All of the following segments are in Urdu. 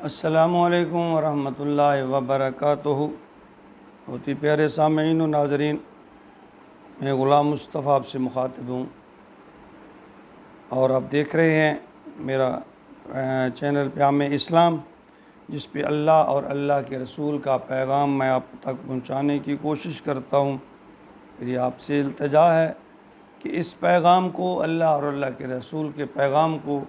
السلام علیکم ورحمۃ اللہ وبرکاتہ۔ بہت ہی پیارے سامعین و ناظرین، میں غلام مصطفیٰ آپ سے مخاطب ہوں اور آپ دیکھ رہے ہیں میرا چینل پیام اسلام، جس پہ اللہ اور اللہ کے رسول کا پیغام میں آپ تک پہنچانے کی کوشش کرتا ہوں۔ میری آپ سے التجا ہے کہ اس پیغام کو، اللہ اور اللہ کے رسول کے پیغام کو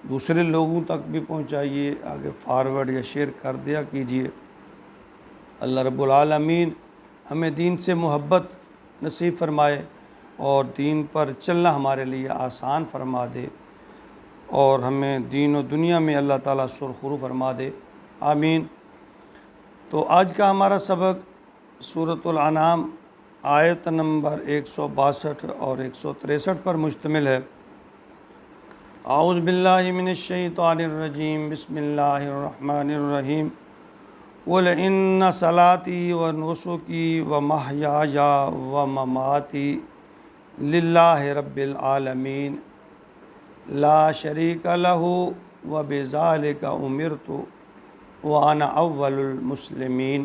دوسرے لوگوں تک بھی پہنچائیے، آگے فارورڈ یا شیئر کر دیا کیجیے۔ اللہ رب العالمین ہمیں دین سے محبت نصیب فرمائے اور دین پر چلنا ہمارے لیے آسان فرما دے، اور ہمیں دین و دنیا میں اللہ تعالیٰ سرخرو فرما دے، آمین۔ تو آج کا ہمارا سبق سورۃ الانعام آیت نمبر 162 اور 163 پر مشتمل ہے۔ اعوذ باللہ من الشیطان الرجیم، بسم اللہ الرحمن الرحیم۔ قُلْ إِنَّ صَلَاتِي وَنُسُكِي وَمَحْيَايَ وَمَمَاتِي لِلَّهِ رَبِّ الْعَالَمِينَ لَا شَرِيكَ لَهُ وَبِذَلِكَ أُمِرْتُ وَأَنَا أَوَّلُ الْمُسْلِمِينَ۔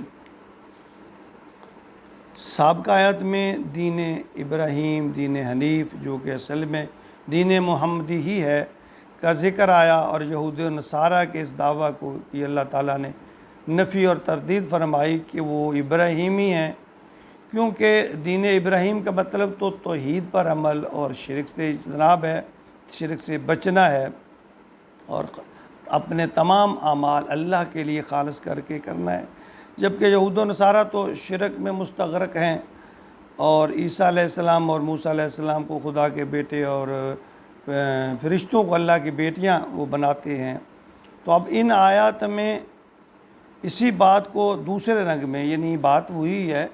سابقہ آیت میں دین ابراہیم، دین حنیف، جو کہ اصل میں دین محمدی ہی ہے، کا ذکر آیا، اور یہود و نصارہ کے اس دعویٰ کو کہ اللہ تعالیٰ نے نفی اور تردید فرمائی کہ وہ ابراہیمی ہیں، کیونکہ دین ابراہیم کا مطلب تو توحید پر عمل اور شرک سے اجتناب ہے، شرک سے بچنا ہے، اور اپنے تمام اعمال اللہ کے لیے خالص کر کے کرنا ہے، جبکہ یہود و نصارہ تو شرک میں مستغرق ہیں اور عیسیٰ علیہ السلام اور موسیٰ علیہ السلام کو خدا کے بیٹے اور فرشتوں کو اللہ کی بیٹیاں وہ بناتے ہیں۔ تو اب ان آیات میں اسی بات کو دوسرے رنگ میں، یعنی بات وہی ہے،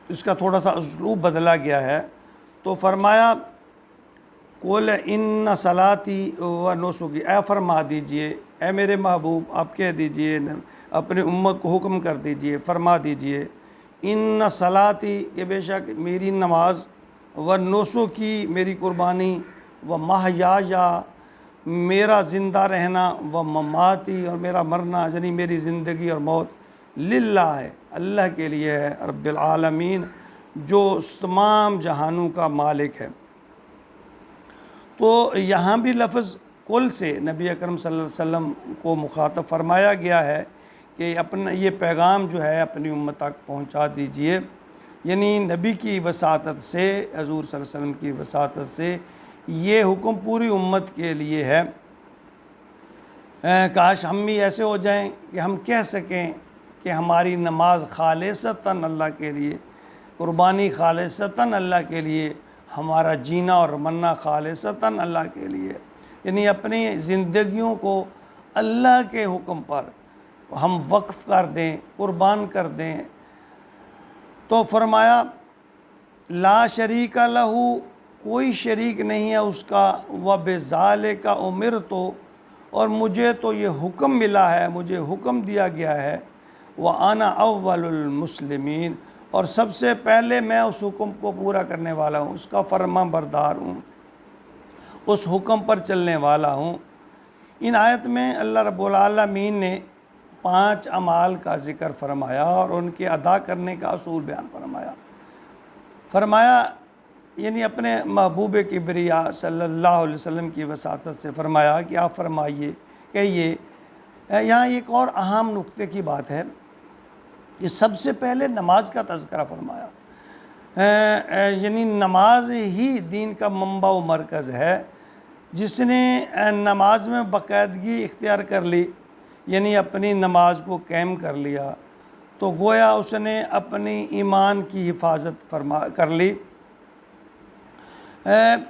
اس کا تھوڑا سا اسلوب بدلا گیا ہے۔ تو فرمایا قُلْ إِنَّ صَلَاتِي وَنُسُكِي، اے فرما دیجئے، اے میرے محبوب آپ کہہ دیجئے، اپنی امت کو حکم کر دیجئے، فرما دیجئے، إِنَّ صَلَاتِي، کہ بے شک میری نماز، وَنُسُكِي میری قربانی، وَمَحْيَايَ میرا زندہ رہنا، وَمَمَاتِي اور میرا مرنا، یعنی میری زندگی اور موت، للہ ہے، اللہ کے لیے ہے، رب العالمین، جو تمام جہانوں کا مالک ہے۔ تو یہاں بھی لفظ قل سے نبی اکرم صلی اللہ علیہ وسلم کو مخاطب فرمایا گیا ہے کہ اپنا یہ پیغام جو ہے اپنی امت تک پہنچا دیجئے، یعنی نبی کی وساطت سے، حضور صلی اللہ علیہ وسلم کی وساطت سے یہ حکم پوری امت کے لیے ہے۔ کاش ہم بھی ایسے ہو جائیں کہ ہم کہہ سکیں کہ ہماری نماز خالصتاً اللہ کے لیے، قربانی خالصتاً اللہ کے لیے، ہمارا جینا اور مرنا خالصتاً اللہ کے لیے، یعنی اپنی زندگیوں کو اللہ کے حکم پر ہم وقف کر دیں، قربان کر دیں۔ تو فرمایا لا شریک لہ، کوئی شریک نہیں ہے اس کا، وَبِذَالِكَ أُمِرْتُ اور مجھے تو یہ حکم ملا ہے، مجھے حکم دیا گیا ہے، وَأَنَا أَوَّلُ الْمُسْلِمِينَ اور سب سے پہلے میں اس حکم کو پورا کرنے والا ہوں، اس کا فرما بردار ہوں، اس حکم پر چلنے والا ہوں۔ ان آیت میں اللہ رب العالمین نے 5 اعمال کا ذکر فرمایا اور ان کے ادا کرنے کا اصول بیان فرمایا، یعنی اپنے محبوب کبریا صلی اللہ علیہ وسلم کی وساطت سے فرمایا کہ آپ فرمائیے، کہیے۔ یہاں ایک اور اہم نقطے کی بات ہے، یہ سب سے پہلے نماز کا تذکرہ فرمایا، یعنی نماز ہی دین کا منبع و مرکز ہے۔ جس نے نماز میں باقاعدگی اختیار کر لی، یعنی اپنی نماز کو قائم کر لیا، تو گویا اس نے اپنی ایمان کی حفاظت کر لی۔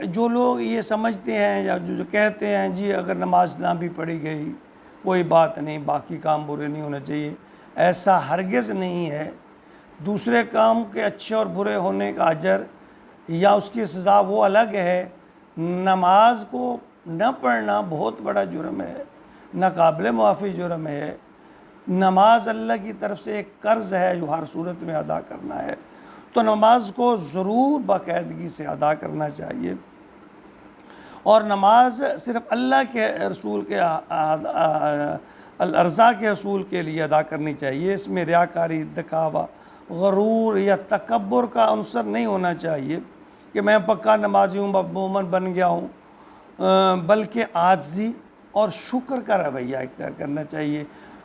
جو لوگ یہ سمجھتے ہیں یا جو کہتے ہیں جی اگر نماز نہ بھی پڑھی گئی کوئی بات نہیں، باقی کام برے نہیں ہونے چاہیے، ایسا ہرگز نہیں ہے۔ دوسرے کام کے اچھے اور برے ہونے کا اجر یا اس کی سزا وہ الگ ہے، نماز کو نہ پڑھنا بہت بڑا جرم ہے، ناقابل معافی جرم ہے۔ نماز اللہ کی طرف سے ایک قرض ہے جو ہر صورت میں ادا کرنا ہے، تو نماز کو ضرور باقاعدگی سے ادا کرنا چاہیے۔ اور نماز صرف اللہ کے رسول کے الارضاء کے حصول کے لیے ادا کرنی چاہیے۔ اس میں ریاکاری، دکھاوا، غرور یا تکبر کا عنصر نہیں ہونا چاہیے کہ میں پکا نمازی ہوں، مومن بن گیا ہوں، بلکہ عاجزی اور شکر کا رویہ اختیار کرنا چاہیے۔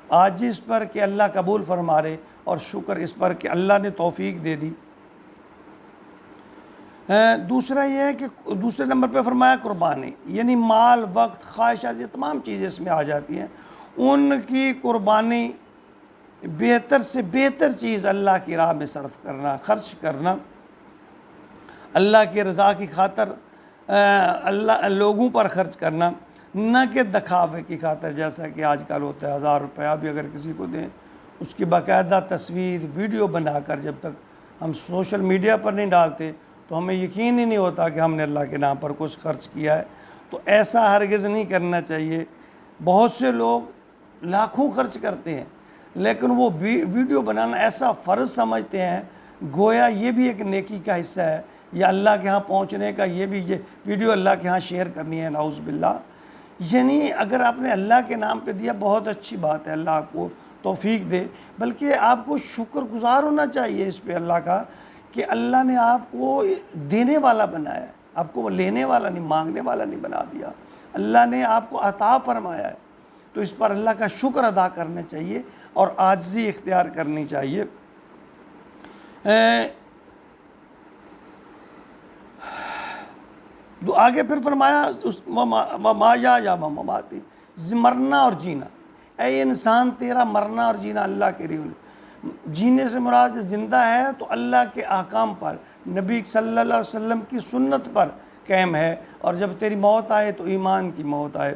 عاجزی اس پر کہ اللہ قبول فرمارے، اور شکر اس پر کہ اللہ نے توفیق دے دی۔ دوسرا یہ ہے کہ دوسرے نمبر پہ فرمایا قربانی، یعنی مال، وقت، خواہشات، یہ تمام چیزیں اس میں آ جاتی ہیں، ان کی قربانی، بہتر سے بہتر چیز اللہ کی راہ میں صرف کرنا، خرچ کرنا، اللہ کی رضا کی خاطر، اللہ لوگوں پر خرچ کرنا، نہ کہ دکھاوے کی خاطر، جیسا کہ آج کل ہوتا ہے 1000 روپیہ بھی اگر کسی کو دیں، اس کی باقاعدہ تصویر، ویڈیو بنا کر جب تک ہم سوشل میڈیا پر نہیں ڈالتے تو ہمیں یقین ہی نہیں ہوتا کہ ہم نے اللہ کے نام پر کچھ خرچ کیا ہے۔ تو ایسا ہرگز نہیں کرنا چاہیے۔ بہت سے لوگ لاکھوں خرچ کرتے ہیں، لیکن وہ ویڈیو بنانا ایسا فرض سمجھتے ہیں، گویا یہ بھی ایک نیکی کا حصہ ہے، یا اللہ کے ہاں پہنچنے کا، یہ ویڈیو اللہ کے ہاں شیئر کرنی ہے، نعوذ باللہ۔ یعنی اگر آپ نے اللہ کے نام پہ دیا، بہت اچھی بات ہے، اللہ آپ کو توفیق دے، بلکہ آپ کو شکر گزار ہونا چاہیے اس پہ اللہ کا کہ اللہ نے آپ کو دینے والا بنایا ہے، آپ کو لینے والا نہیں، مانگنے والا نہیں بنا دیا، اللہ نے آپ کو عطا فرمایا ہے، تو اس پر اللہ کا شکر ادا کرنا چاہیے اور عاجزی اختیار کرنی چاہیے۔ آگے پھر فرمایا مایا یا مماتی، مرنا اور جینا، اے انسان تیرا مرنا اور جینا اللہ کے لیے، جینے سے مراد زندہ ہے تو اللہ کے احکام پر، نبی صلی اللہ علیہ وسلم کی سنت پر قائم ہے، اور جب تیری موت آئے تو ایمان کی موت آئے،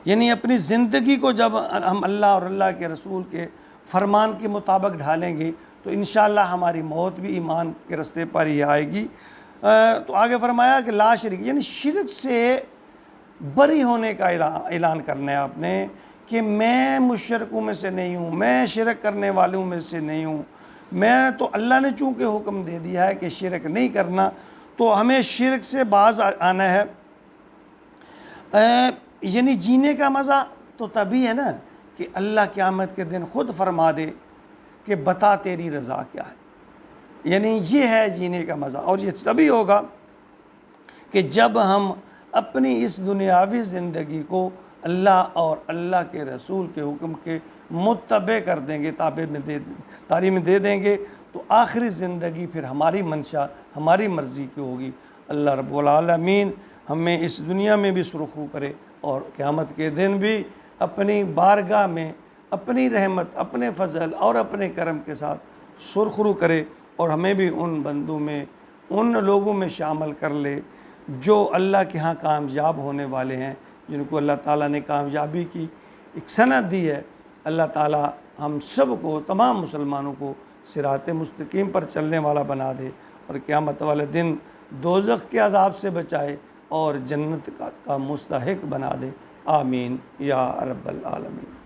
یعنی اپنی زندگی کو جب ہم اللہ اور اللہ کے رسول کے فرمان کے مطابق ڈھالیں گے تو انشاءاللہ ہماری موت بھی ایمان کے رستے پر ہی آئے گی۔ تو آگے فرمایا کہ لا شرک، یعنی شرک سے بری ہونے کا اعلان کرنا ہے آپ نے کہ میں مشرکوں میں سے نہیں ہوں، میں شرک کرنے والوں میں سے نہیں ہوں، میں تو اللہ نے چونکہ حکم دے دیا ہے کہ شرک نہیں کرنا، تو ہمیں شرک سے باز آنا ہے۔ یعنی جینے کا مزہ تو تبھی ہے نا کہ اللہ قیامت کے دن خود فرما دے کہ بتا تیری رضا کیا ہے، یعنی یہ ہے جینے کا مزہ، اور یہ تبھی ہوگا کہ جب ہم اپنی اس دنیاوی زندگی کو اللہ اور اللہ کے رسول کے حکم کے متبع کر دیں گے، تعلیم دے دیں گے، تو آخری زندگی پھر ہماری منشا، ہماری مرضی کی ہوگی۔ اللہ رب العالمین ہمیں اس دنیا میں بھی سرخرو کرے اور قیامت کے دن بھی اپنی بارگاہ میں اپنی رحمت، اپنے فضل اور اپنے کرم کے ساتھ سرخرو کرے، اور ہمیں بھی ان بندوں میں، ان لوگوں میں شامل کر لے جو اللہ کے ہاں کامیاب ہونے والے ہیں، جن کو اللہ تعالیٰ نے کامیابی کی ایک سند دی ہے۔ اللہ تعالیٰ ہم سب کو، تمام مسلمانوں کو صراط مستقیم پر چلنے والا بنا دے، اور قیامت والے دن دوزخ کے عذاب سے بچائے اور جنت کا مستحق بنا دے۔ آمین یا رب العالمین۔